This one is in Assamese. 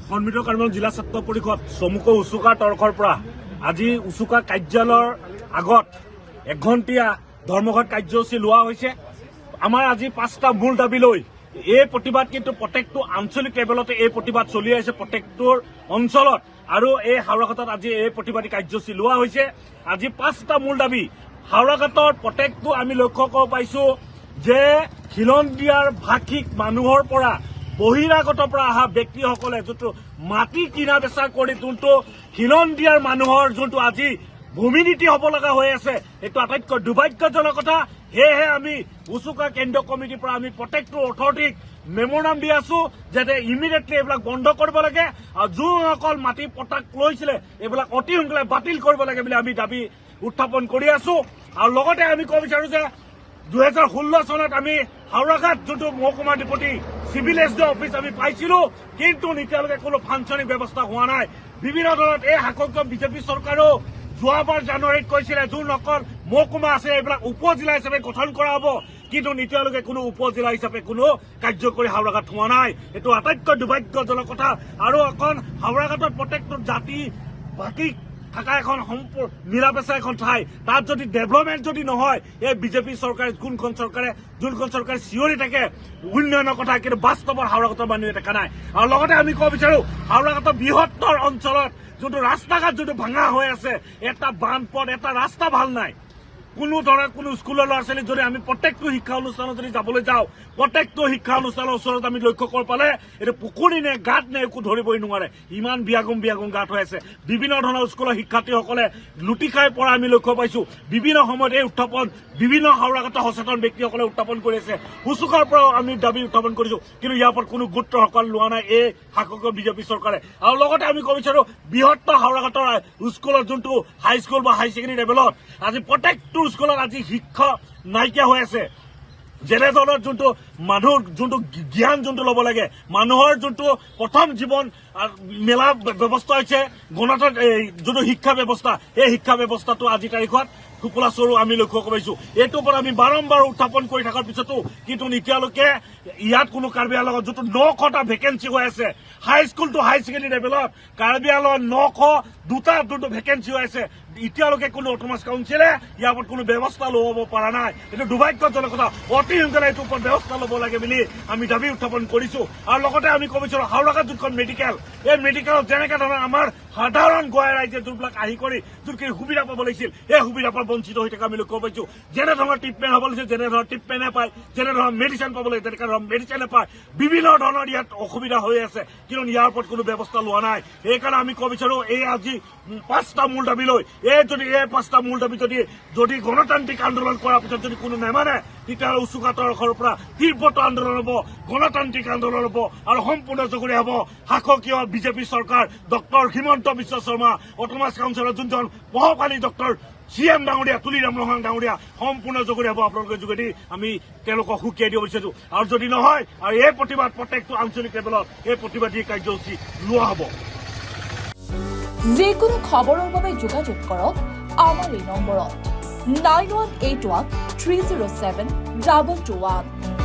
সন্মিলিত কাৰ্যক্ৰম জিলা ছাত্ৰ পৰিষদ চমুকৈ উচুকা তৰ্কৰ পৰা আজি উচুকা কাৰ্যালয়ৰ আগত 1 ঘণ্টীয়া ধৰ্মঘট কাৰ্যসূচী লোৱা হৈছে। আমাৰ আজি 5টা মূল দাবী লৈ এই প্ৰতিবাদ কিন্তু প্ৰত্যেকটো আঞ্চলিক লেভেলতে এই প্ৰতিবাদ চলি আছে প্ৰত্যেকটোৰ অঞ্চলত আৰু এই হাওৰাঘাটত আজি এই প্ৰতিবাদী কাৰ্যসূচী লোৱা হৈছে। আজি 5টা মূল দাবী হাওৰাঘাটৰ প্ৰত্যেকটো আমি লক্ষ্য কৰিব পাইছো যে খিলঞ্জীয়াৰ ভাষিক মানুহৰ পৰা বহিৰাগতৰ পৰা অহা ব্যক্তিসকলে যোনটো মাটি কিনা বেচা কৰি যোনটো খিলঞ্জীয়াৰ মানুহৰ যোনটো আজি ভূমি নীতি হ'ব লগা হৈ আছে এইটো আটাইতকৈ দুৰ্ভাগ্যজনক কথা। সেয়েহে আমি উচুকা কেন্দ্ৰীয় কমিটিৰ পৰা আমি প্ৰত্যেকটো অথৰিটিক মেমোৰাম দি আছো যাতে ইমিডিয়েটলি এইবিলাক বন্ধ কৰিব লাগে আৰু যোনসকল মাটি পটাক লৈছিলে এইবিলাক অতি সোনকালে বাতিল কৰিব লাগে বুলি আমি দাবী উত্থাপন কৰি আছো। আৰু লগতে আমি ক'ব বিচাৰো যে 2016 চনত আমি হাওৰাঘাট যোনটো মহকুমা ডিপুটি চিভিল এছডি অফিচ আমি পাইছিলো, কিন্তু এতিয়ালৈকে কোনো ফাংচনিং ব্যৱস্থা হোৱা নাই। বিভিন্ন ধৰণত এই শাসকীয় বিজেপি চৰকাৰেও যোৱাবাৰ জানুৱাৰীত কৈছিলে যোনসকল মহকুমা আছে এইবিলাক উপজিলা হিচাপে গঠন কৰা হ'ব, কিন্তু এতিয়ালৈকে কোনো উপজিলা হিচাপে কোনো কাৰ্যকৰী হাওৰাঘাট হোৱা নাই। এইটো আটাইতকৈ দুৰ্ভাগ্যজনক কথা। আৰু এখন হাওৰাঘাটত প্ৰত্যেকটো জাতি বাকী থকা এখন নিৰাপেচা এখন ঠাই, তাত যদি ডেভেলপমেণ্ট যদি নহয় এই বিজেপি চৰকাৰে যোনখন চৰকাৰে চিঞৰি থাকে উন্নয়নৰ কথা, কিন্তু বাস্তৱত হাওৰাঘাটৰ মানুহে দেখা নাই। আৰু লগতে আমি ক'ব বিচাৰো হাওৰাঘাটৰ বৃহত্তৰ অঞ্চলত যোনটো ৰাস্তা ঘাট যোনটো ভাঙা হৈ আছে, এটা বানপথ এটা ৰাস্তা ভাল নাই। কোনো ধৰণৰ কোনো স্কুলৰ ল'ৰা ছোৱালী যদি আমি প্ৰত্যেকটো শিক্ষা অনুষ্ঠানত যদি যাবলৈ যাওঁ প্ৰত্যেকটো শিক্ষা অনুষ্ঠানৰ ওচৰত আমি লক্ষ্য কৰিব পালে এইটো পুখুৰী নে গাঁত নে একো ধৰিবই নোৱাৰে, ইমান বিয়াগুম গাঁত হৈ আছে। বিভিন্ন ধৰণৰ স্কুলৰ শিক্ষাৰ্থীসকলে লুটি খাই পৰা আমি লক্ষ্য পাইছো। বিভিন্ন সময়ত এই উত্থাপন বিভিন্ন হাওৰাঘাটৰ সচেতন ব্যক্তিসকলে উত্থাপন কৰি আছে। উচুকাৰ পৰাও আমি দাবী উত্থাপন কৰিছো, কিন্তু ইয়াৰ ওপৰত কোনো গুৰুত্ব সকল লোৱা নাই এই শাসকীয় বিজেপি চৰকাৰে। আৰু লগতে আমি ক'ব বিচাৰো বৃহত্তৰ হাওৰাঘাটৰ স্কুলৰ যোনটো হাইস্কুল বা হাই ছেকেণ্ডেৰী লেভেলত আজি প্ৰত্যেকটো স্কুলত আজি শিক্ষা নাইকিয়া হৈ আছে। যেনে ধৰণৰ যোনটো মানুহৰ যোনটো জ্ঞান যোনটো ল'ব লাগে, মানুহৰ যোনটো প্ৰথম জীৱন মেলা ব্যৱস্থা হৈছে গণতন্ত্ৰ যোনটো শিক্ষা ব্যৱস্থা, এই শিক্ষা ব্যৱস্থাটো আজিৰ তাৰিখত টোপোলা চৰু আমি লক্ষ্য কৰিছো। এইটোৰ পৰা আমি বাৰম্বাৰ উত্থাপন কৰি থকাৰ পিছতো কিন্তু এতিয়ালৈকে ইয়াত কোনো কাৰ্বি আংলঙত যোনটো 900টা ভেকেঞ্চি হৈ আছে হাইস্কুল টু হাই ছেকেণ্ডেৰী লেভেলত, কাৰ্বি আংলঙত 902টা যোনটো ভেকেঞ্চি হৈ আছে, এতিয়ালৈকে কোনো অট'নমাছ কাউন্সিলে ইয়াৰ ওপৰত কোনো ব্যৱস্থা ল'ব পৰা নাই। এইটো দুৰ্ভাগ্যজনক কথা। অতি সোনকালে এইটোৰ ওপৰত ব্যৱস্থা ল'ব লাগে বুলি আমি দাবী উত্থাপন কৰিছো। আৰু লগতে আমি ক'ব বিচাৰো হাওৰাঘাট যোনখন মেডিকেল, এই মেডিকেলত যেনেকে ধৰণৰ আমাৰ সাধাৰণ গোৱাই ৰাইজে যোনবিলাক আহি কৰি যোনখিনি সুবিধা পাব লাগিছিল এই সুবিধাৰ পৰা বঞ্চিত হৈ থকা আমি লক্ষ্য পাইছো। যেনে ধৰণৰ ট্ৰিটমেণ্ট হ'ব লাগিছিল যেনে ধৰণৰ ট্ৰিটমেণ্টে পায়, যেনে ধৰণৰ মেডিচিন পাব লাগে তেনেকুৱা ধৰণৰ মেডিচিনে পায়। বিভিন্ন ধৰণৰ ইয়াত অসুবিধা হৈ আছে, কিন্তু ইয়াৰ ওপৰত কোনো ব্যৱস্থা লোৱা নাই। সেইকাৰণে আমি ক'ব বিচাৰো এই আজি 5টা মূল দাবী লৈ এই 5টা মূল দাবী যদি গণতান্ত্ৰিক আন্দোলন কৰাৰ পিছত যদি কোনো নেমানে তেতিয়াহ'লে উচুকা তৰফৰ পৰা তীব্ৰতৰ আন্দোলন হ'ব, গণতান্ত্ৰিক আন্দোলন হ'ব আৰু সম্পূৰ্ণ জগৰীয়া হ'ব। শাসকীয় বিজেপি চৰকাৰ ডক্টৰ হিমন্ত বিশ্ব শৰ্মা, অট'নমাছ কাউন্সিলৰ যোনজন প্ৰভাৱশালী ডক্টৰ CM ডাঙৰীয়া তুলিৰাম লোহান ডাঙৰীয়া সম্পূৰ্ণ জগৰীয়া হ'ব আপোনালোকৰ যোগেদি আমি তেওঁলোকক সুকীয়াই দিব বিচাৰিছো। আৰু যদি নহয় আৰু এই প্ৰতিবাদ প্ৰত্যেকটো আঞ্চলিক লেভেলত এই প্ৰতিবাদী কাৰ্যসূচী লোৱা হ'ব। যিকোনো খবৰৰ বাবে যোগাযোগ কৰক আমাৰ এই নম্বৰত 9181 307 221।